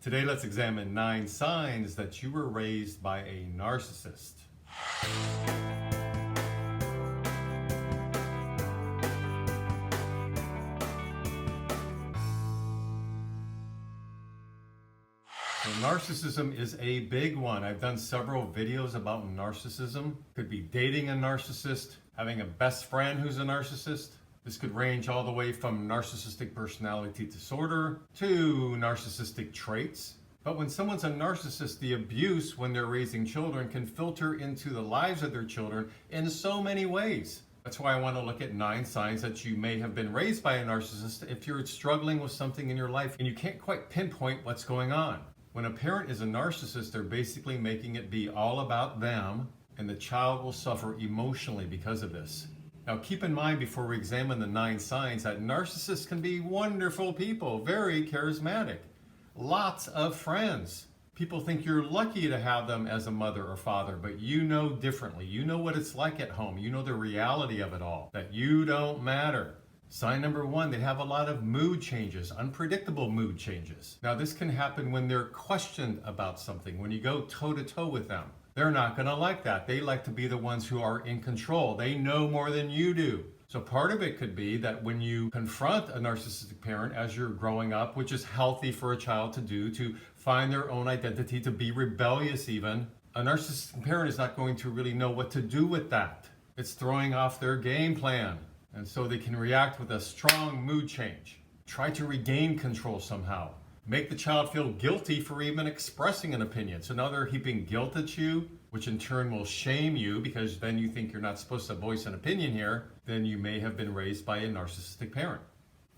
Today, let's examine 9 signs that you were raised by a narcissist. Well, narcissism is a big one. I've done several videos about narcissism. Could be dating a narcissist, having a best friend who's a narcissist. This could range all the way from narcissistic personality disorder to narcissistic traits. But when someone's a narcissist, the abuse when they're raising children can filter into the lives of their children in so many ways. That's why I want to look at 9 signs that you may have been raised by a narcissist if you're struggling with something in your life and you can't quite pinpoint what's going on. When a parent is a narcissist, they're basically making it be all about them, and the child will suffer emotionally because of this. Now, keep in mind before we examine the 9 signs that narcissists can be wonderful people, very charismatic, lots of friends. People think you're lucky to have them as a mother or father, but you know differently. You know what it's like at home. You know the reality of it all, that you don't matter. Sign number 1, they have a lot of mood changes, unpredictable mood changes. Now, this can happen when they're questioned about something, when you go toe-to-toe with them. They're not going to like that. They like to be the ones who are in control. They know more than you do. So part of it could be that when you confront a narcissistic parent as you're growing up, which is healthy for a child to do, to find their own identity, to be rebellious even, a narcissistic parent is not going to really know what to do with that. It's throwing off their game plan. And so they can react with a strong mood change. Try to regain control somehow. Make the child feel guilty for even expressing an opinion. So now they're heaping guilt at you, which in turn will shame you because then you think you're not supposed to voice an opinion here. Then you may have been raised by a narcissistic parent.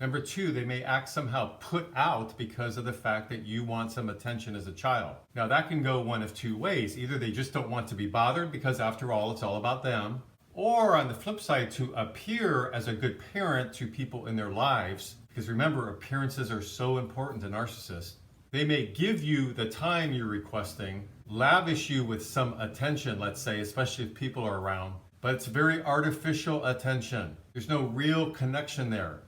Number 2, they may act somehow put out because of the fact that you want some attention as a child. Now that can go one of 2 ways. Either they just don't want to be bothered because after all, it's all about them. Or on the flip side, to appear as a good parent to people in their lives. Because remember, appearances are so important to narcissists. They may give you the time you're requesting, lavish you with some attention, let's say, especially if people are around, but it's very artificial attention. There's no real connection there.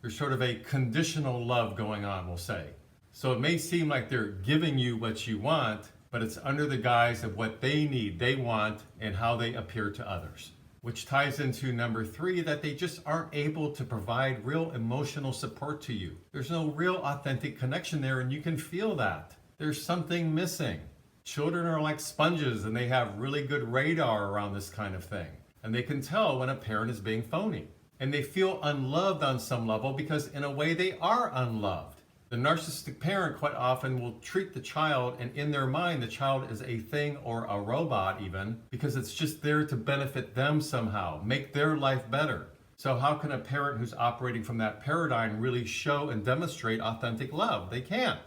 There's sort of a conditional love going on, we'll say. So it may seem like they're giving you what you want, but it's under the guise of what they need, they want, and how they appear to others. Which ties into number 3, that they just aren't able to provide real emotional support to you. There's no real authentic connection there, and you can feel that. There's something missing. Children are like sponges, and they have really good radar around this kind of thing. And they can tell when a parent is being phony. And they feel unloved on some level because in a way they are unloved. The narcissistic parent quite often will treat the child, and in their mind the child is a thing or a robot even, because it's just there to benefit them somehow, make their life better. So how can a parent who's operating from that paradigm really show and demonstrate authentic love? They can't.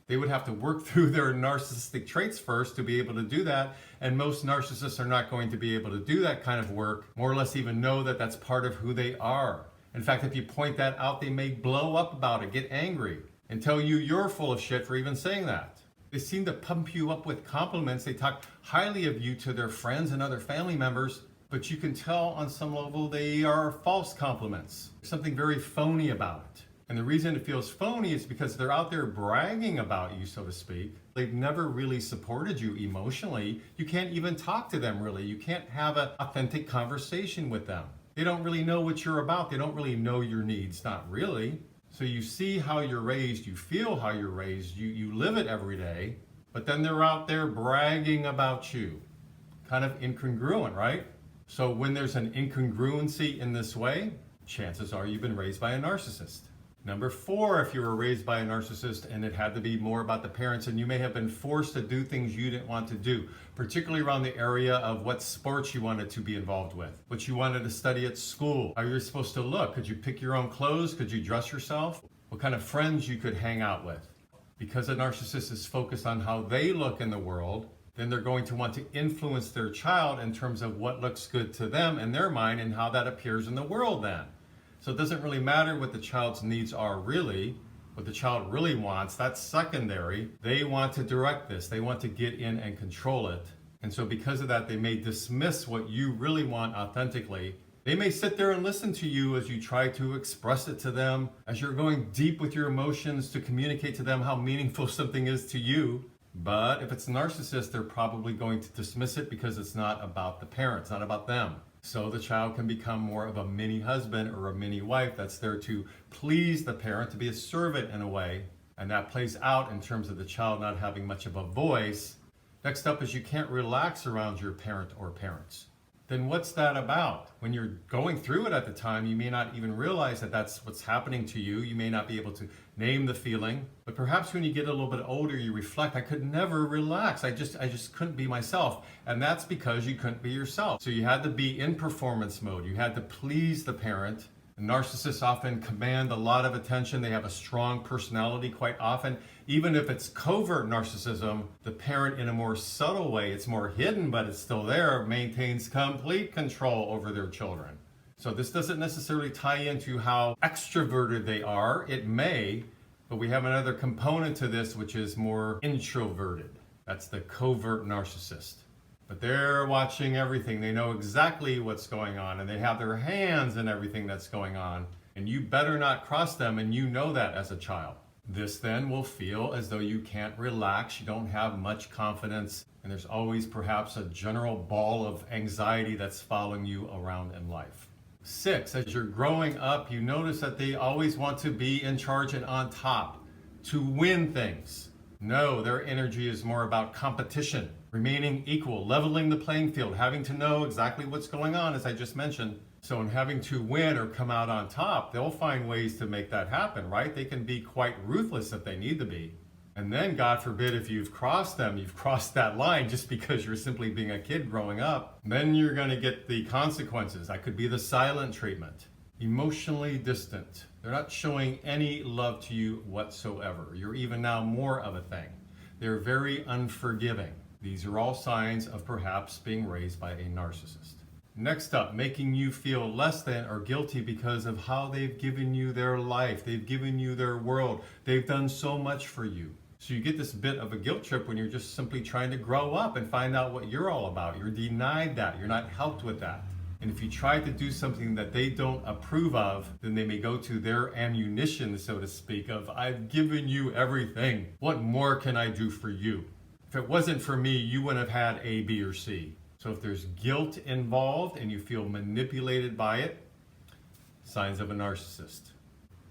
They would have to work through their narcissistic traits first to be able to do that, and most narcissists are not going to be able to do that kind of work, more or less even know that that's part of who they are. In fact, if you point that out, they may blow up about it, get angry, and tell you you're full of shit for even saying that. They seem to pump you up with compliments. They talk highly of you to their friends and other family members, but you can tell on some level they are false compliments. There's something very phony about it. And the reason it feels phony is because they're out there bragging about you, so to speak. They've never really supported you emotionally. You can't even talk to them really. You can't have an authentic conversation with them. They don't really know what you're about. They don't really know your needs, not really. So you see how you're raised, you feel how you're raised, you live it every day, but then they're out there bragging about you. Kind of incongruent, right? So when there's an incongruency in this way, chances are you've been raised by a narcissist. Number 4, if you were raised by a narcissist and it had to be more about the parents, and you may have been forced to do things you didn't want to do, particularly around the area of what sports you wanted to be involved with, what you wanted to study at school, how you're supposed to look. Could you pick your own clothes? Could you dress yourself? What kind of friends you could hang out with. Because a narcissist is focused on how they look in the world, then they're going to want to influence their child in terms of what looks good to them in their mind and how that appears in the world then. So it doesn't really matter what the child's needs are really. What the child really wants, that's secondary. They want to direct this. They want to get in and control it. And so because of that, they may dismiss what you really want authentically They may sit there and listen to you as you try to express it to them, as you're going deep with your emotions to communicate to them how meaningful something is to you. But if it's a narcissist, they're probably going to dismiss it because it's not about the parents, not about them. So the child can become more of a mini husband or a mini wife that's there to please the parent, to be a servant in a way. And that plays out in terms of the child not having much of a voice. Next up is you can't relax around your parent or parents. Then what's that about? When you're going through it at the time, you may not even realize that that's what's happening to you. You may not be able to name the feeling, but perhaps when you get a little bit older, you reflect, I could never relax. I just couldn't be myself. And that's because you couldn't be yourself. So you had to be in performance mode. You had to please the parent. Narcissists often command a lot of attention. They have a strong personality quite often. Even if it's covert narcissism, the parent in a more subtle way, it's more hidden, but it's still there, maintains complete control over their children. So this doesn't necessarily tie into how extroverted they are. It may, but we have another component to this, which is more introverted. That's the covert narcissist. But they're watching everything. They know exactly what's going on, and they have their hands in everything that's going on. And you better not cross them, and you know that as a child. This then will feel as though you can't relax, you don't have much confidence, and there's always perhaps a general ball of anxiety that's following you around in life. 6, as you're growing up, you notice that they always want to be in charge and on top, to win things. No, their energy is more about competition, remaining equal, leveling the playing field, having to know exactly what's going on, as I just mentioned. So in having to win or come out on top, they'll find ways to make that happen, right? They can be quite ruthless if they need to be. And then, God forbid, if you've crossed them, you've crossed that line just because you're simply being a kid growing up, then you're going to get the consequences. That could be the silent treatment. Emotionally distant. They're not showing any love to you whatsoever. You're even now more of a thing. They're very unforgiving. These are all signs of perhaps being raised by a narcissist. Next up, making you feel less than or guilty because of how they've given you their life. They've given you their world. They've done so much for you. So you get this bit of a guilt trip when you're just simply trying to grow up and find out what you're all about. You're denied that. You're not helped with that. And if you try to do something that they don't approve of, then they may go to their ammunition, so to speak, of, I've given you everything. What more can I do for you? If it wasn't for me, you wouldn't have had A, B, or C. So if there's guilt involved and you feel manipulated by it, signs of a narcissist.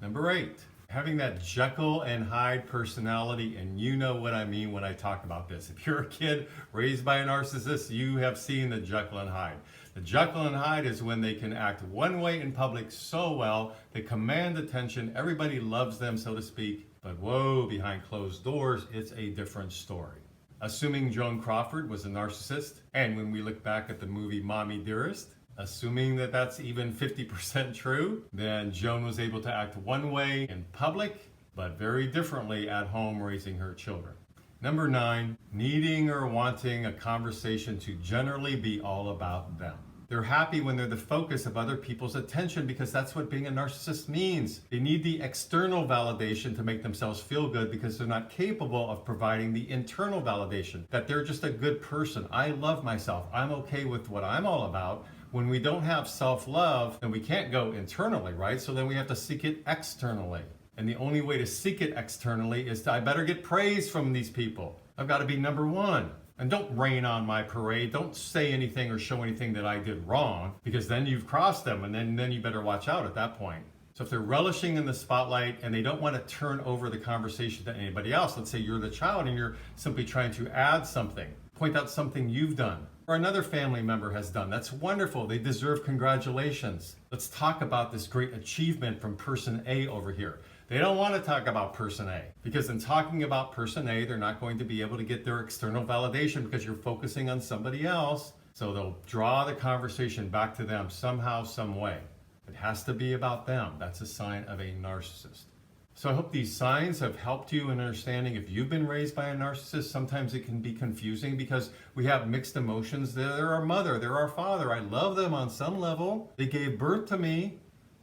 Number 8, having that Jekyll and Hyde personality, and you know what I mean when I talk about this. If you're a kid raised by a narcissist, you have seen the Jekyll and Hyde. The Jekyll and Hyde is when they can act one way in public so well, they command attention, everybody loves them, so to speak, but whoa, behind closed doors, it's a different story. Assuming Joan Crawford was a narcissist, and when we look back at the movie Mommy Dearest, assuming that that's even 50% true, then Joan was able to act one way in public, but very differently at home raising her children. Number 9, needing or wanting a conversation to generally be all about them. They're happy when they're the focus of other people's attention because that's what being a narcissist means. They need the external validation to make themselves feel good because they're not capable of providing the internal validation, that they're just a good person. I love myself. I'm okay with what I'm all about. When we don't have self-love, then we can't go internally, right? So then we have to seek it externally. And the only way to seek it externally is I better get praise from these people. I've got to be number 1. And don't rain on my parade. Don't say anything or show anything that I did wrong, because then you've crossed them, and then you better watch out at that point. So if they're relishing in the spotlight and they don't want to turn over the conversation to anybody else, let's say you're the child and you're simply trying to add something, point out something you've done or another family member has done. That's wonderful. They deserve congratulations. Let's talk about this great achievement from person A over here. They don't want to talk about person A, because in talking about person A, they're not going to be able to get their external validation because you're focusing on somebody else. So they'll draw the conversation back to them somehow, some way. It has to be about them. That's a sign of a narcissist. So I hope these signs have helped you in understanding if you've been raised by a narcissist. Sometimes it can be confusing because we have mixed emotions. They're our mother, they're our father. I love them on some level. They gave birth to me.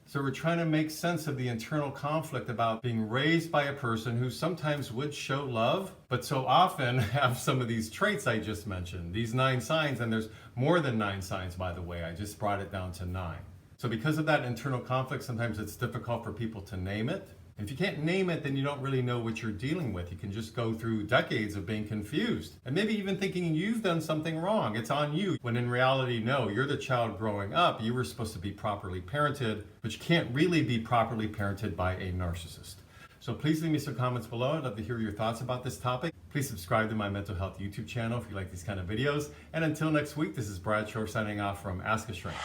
So we're trying to make sense of the internal conflict about being raised by a person who sometimes would show love, but so often have some of these traits I just mentioned, these 9 signs, and there's more than 9 signs, by the way. I just brought it down to 9. So because of that internal conflict, sometimes it's difficult for people to name it. And if you can't name it, then you don't really know what you're dealing with. You can just go through decades of being confused and maybe even thinking you've done something wrong. It's on you. When in reality, no, you're the child growing up. You were supposed to be properly parented, but you can't really be properly parented by a narcissist. So please leave me some comments below. I'd love to hear your thoughts about this topic. Please subscribe to my mental health YouTube channel if you like these kind of videos. And until next week, this is Brad Shore signing off from Ask a Shrink.